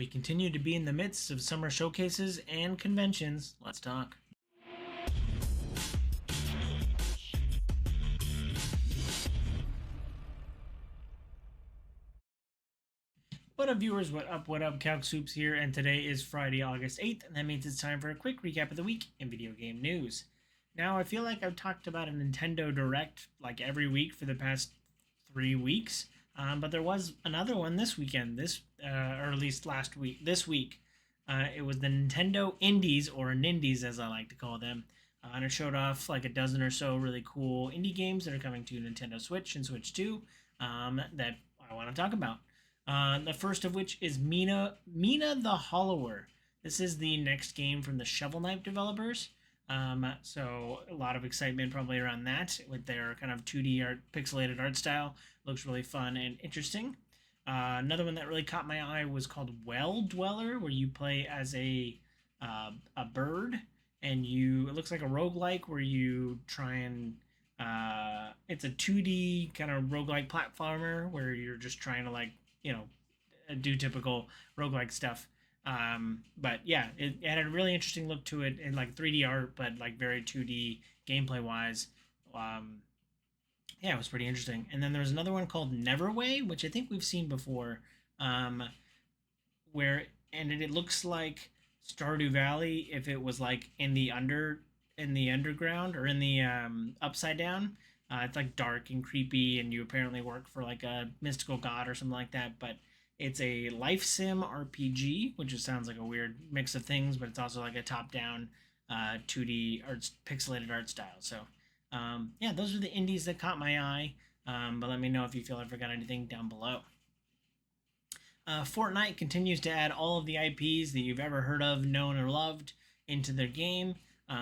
We continue to be in the midst of summer showcases and conventions. Let's talk. What up, viewers? What up? What up? Calc Soups here, and today is Friday, August 8th, and that means it's time for a quick recap of the week in video game news. Now, I feel like I've talked about a Nintendo Direct like every week for the past 3 weeks, but there was another one this weekend, or at least last week, this week. It was the Nintendo Indies, or Nindies as I like to call them, and it showed off like a dozen or so really cool indie games that are coming to Nintendo Switch and Switch 2 that I want to talk about. The first of which is Mina the Hollower. This is the next game from the Shovel Knight developers. So a lot of excitement probably around that with their kind of 2D art, pixelated art style. Looks really fun and interesting. Another one that really caught my eye was called Well Dweller, where you play as a bird, and it looks like a roguelike where you try and it's a 2D kind of roguelike platformer where you're just trying to do typical roguelike stuff. But yeah, it had a really interesting look to it in like 3D art, but like very 2D gameplay wise. Yeah, it was pretty interesting. And then there was another one called Neverway, which I think we've seen before, um, it looks like Stardew Valley if it was like in the underground or in the upside down. It's like dark and creepy, and you apparently work for like a mystical god or something like that. But it's a life sim RPG, which just sounds like a weird mix of things, but it's also like a top-down 2D art, pixelated art style. So yeah, those are the indies that caught my eye. But let me know if you feel I forgot anything down below. Fortnite continues to add all of the IPs that you've ever heard of, known, or loved into their game.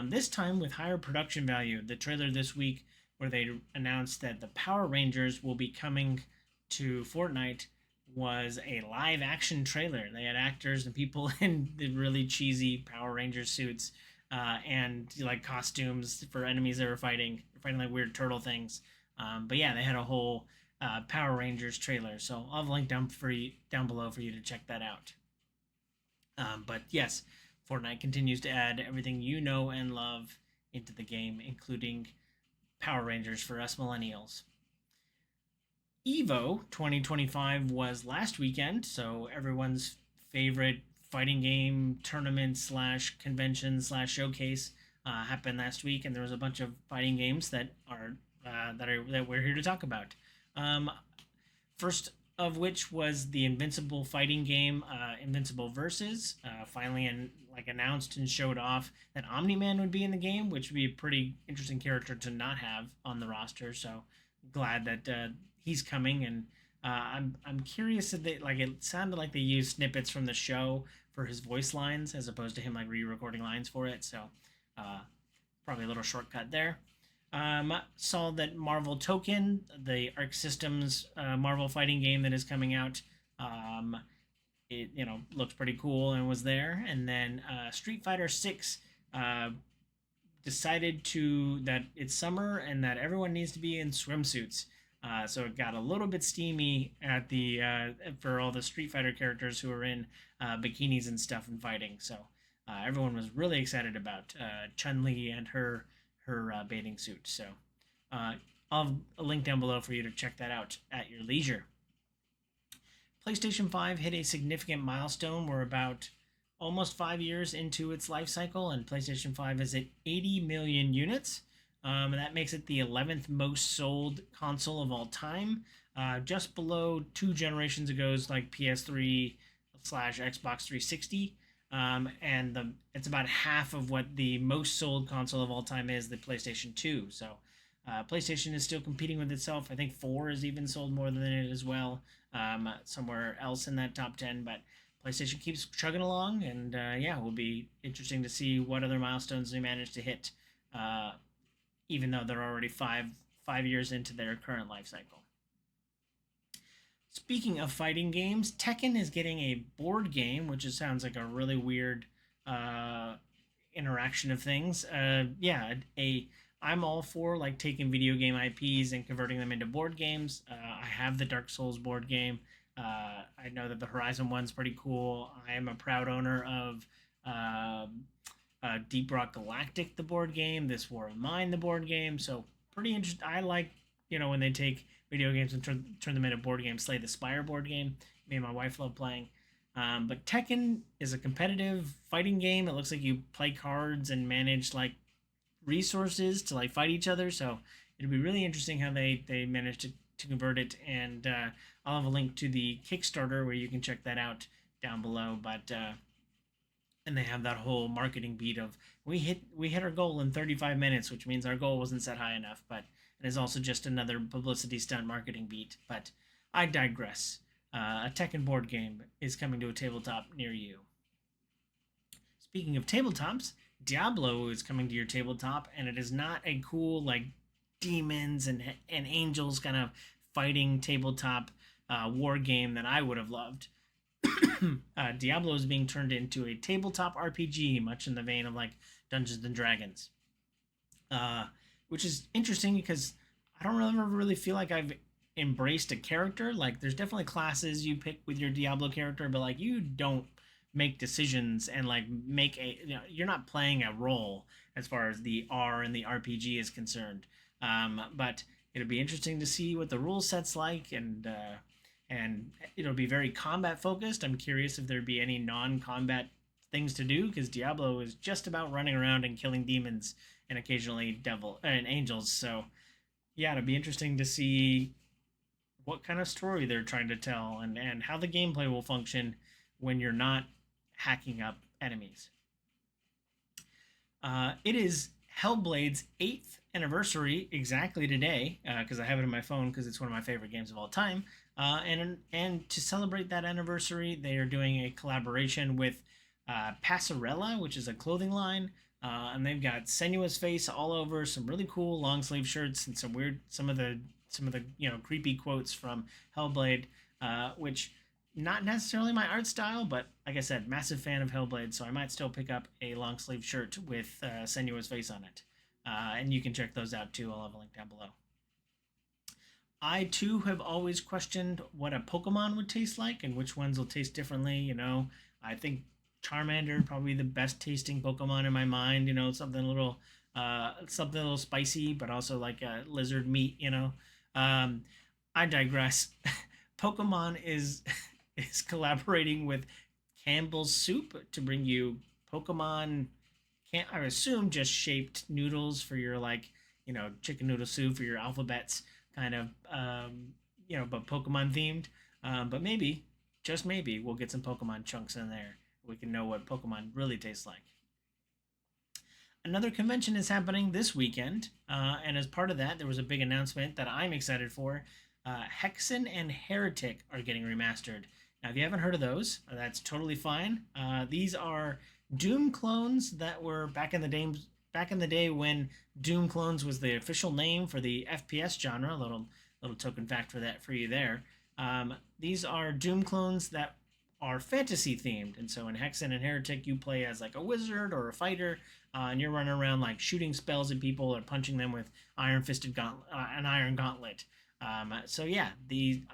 This time with higher production value. The trailer this week, where they announced that the Power Rangers will be coming to Fortnite, was a live action trailer. They had actors and people in the really cheesy Power Ranger suits and like costumes for enemies they were fighting like weird turtle things. But yeah, they had a whole Power Rangers trailer. So I'll have a link down below for you to check that out. But yes, Fortnite continues to add everything you know and love into the game, including Power Rangers for us millennials. Evo 2025 was last weekend, so everyone's favorite fighting game tournament slash convention slash showcase happened last week, and there was a bunch of fighting games that we're here to talk about. First of which was the Invincible fighting game, Invincible Versus. Finally, announced and showed off that Omni-Man would be in the game, which would be a pretty interesting character to not have on the roster. So glad that he's coming, and I'm curious if it sounded like they used snippets from the show for his voice lines as opposed to him like re-recording lines for it. So probably a little shortcut there. Saw that Marvel Token, the Arc Systems Marvel fighting game that is coming out, it looks pretty cool and was there. And then Street Fighter 6 decided that it's summer and that everyone needs to be in swimsuits. So it got a little bit steamy at for all the Street Fighter characters who are in bikinis and stuff and fighting. So everyone was really excited about Chun-Li and her bathing suit. So I'll have a link down below for you to check that out at your leisure. PlayStation 5 hit a significant milestone. We're about almost 5 years into its life cycle, and PlayStation 5 is at 80 million units. And that makes it the 11th most sold console of all time, just below 2 generations ago's like PS3 slash Xbox 360. And it's about half of what the most sold console of all time is, the PlayStation 2. So PlayStation is still competing with itself. I think 4 is even sold more than it as well, somewhere else in that top 10. But PlayStation keeps chugging along, and yeah, it will be interesting to see what other milestones they manage to hit, even though they're already five years into their current life cycle. Speaking of fighting games, Tekken is getting a board game, which just sounds like a really weird interaction of things. Yeah, I'm all for taking video game IPs and converting them into board games. I have the Dark Souls board game. I know that the Horizon one's pretty cool. I am a proud owner of Deep Rock Galactic, the board game. This War of Mine, the board game. So pretty interesting. I like when they take video games and turn them into board games. Slay the Spire board game. Me and my wife love playing. But Tekken is a competitive fighting game. It looks like you play cards and manage like resources to like fight each other. So it'll be really interesting how they manage to convert it. And I'll have a link to the Kickstarter where you can check that out down below. But and they have that whole marketing beat of we hit our goal in 35 minutes, which means our goal wasn't set high enough. But it is also just another publicity stunt marketing beat. But I digress. A Tekken board game is coming to a tabletop near you. Speaking of tabletops, Diablo is coming to your tabletop, and it is not a cool like demons and angels kind of fighting tabletop war game that I would have loved. Diablo is being turned into a tabletop RPG, much in the vein of like Dungeons and Dragons, which is interesting because I don't really feel like I've embraced a character. Like, there's definitely classes you pick with your Diablo character, but like you don't make decisions and like make a you're not playing a role as far as the R and the RPG is concerned. But it'll be interesting to see what the rule set's like, and it'll be very combat focused. I'm curious if there'd be any non-combat things to do because Diablo is just about running around and killing demons and occasionally devil and angels. So yeah, it'll be interesting to see what kind of story they're trying to tell and how the gameplay will function when you're not hacking up enemies. It is Hellblade's 8th anniversary exactly today because I have it in my phone because it's one of my favorite games of all time. And to celebrate that anniversary, they are doing a collaboration with Passarella, which is a clothing line, and they've got Senua's face all over some really cool long sleeve shirts and some of the creepy quotes from Hellblade, which not necessarily my art style, but like I said, massive fan of Hellblade, so I might still pick up a long sleeve shirt with Senua's face on it. And you can check those out too. I'll have a link down below. I too have always questioned what a Pokemon would taste like and which ones will taste differently. I think Charmander probably the best tasting Pokemon in my mind. Something a little spicy, but also like a lizard meat. I digress. Pokemon is collaborating with Campbell's Soup to bring you Pokemon. Can't I assume just shaped noodles for your chicken noodle soup for your alphabets kind of but Pokemon themed. But maybe just maybe we'll get some Pokemon chunks in there. We can know what Pokemon really tastes like. Another convention is happening this weekend, and as part of that, there was a big announcement that I'm excited for. Hexen and Heretic are getting remastered. Now, if you haven't heard of those, that's totally fine. These are Doom clones that were back in the day when Doom clones was the official name for the FPS genre. A little token fact for you there. These are Doom clones that are fantasy themed, and so in Hexen and Heretic, you play as like a wizard or a fighter, and you're running around like shooting spells at people or punching them with an iron gauntlet. So yeah,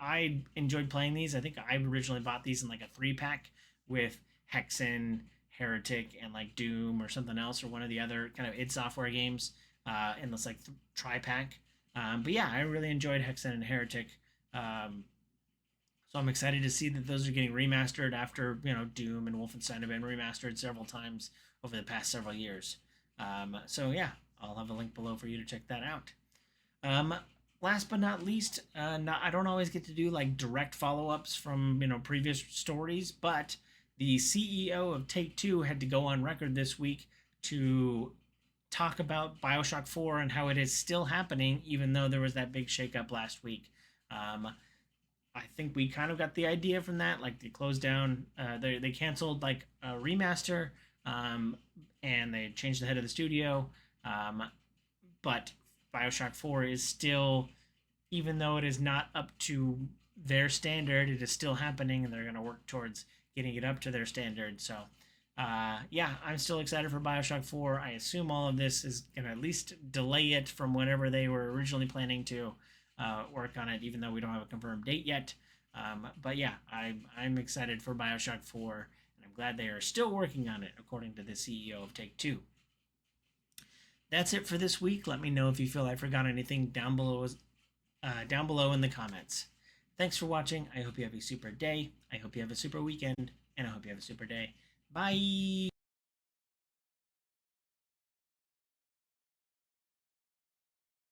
I enjoyed playing these. I think I originally bought these in like a 3-pack with Hexen, Heretic, and like Doom or something else, or one of the other kind of id Software games in this like tri-pack. But yeah, I really enjoyed Hexen and Heretic. So I'm excited to see that those are getting remastered after Doom and Wolfenstein have been remastered several times over the past several years. So yeah, I'll have a link below for you to check that out. Last but not least, I don't always get to do like direct follow-ups from previous stories, but the CEO of Take-Two had to go on record this week to talk about BioShock 4 and how it is still happening, even though there was that big shakeup last week. I think we kind of got the idea from that. Like, they closed down, they canceled like a remaster, and they changed the head of the studio. But BioShock 4 is still, even though it is not up to their standard, it is still happening, and they're going to work towards getting it up to their standard. So, yeah, I'm still excited for BioShock 4. I assume all of this is going to at least delay it from whenever they were originally planning to work on it, even though we don't have a confirmed date yet. But yeah, I'm excited for Bioshock 4, and I'm glad they are still working on it, according to the CEO of Take Two. That's it for this week. Let me know if you feel I forgot anything down below in the comments. Thanks for watching. I hope you have a super day. I hope you have a super weekend, and I hope you have a super day. Bye.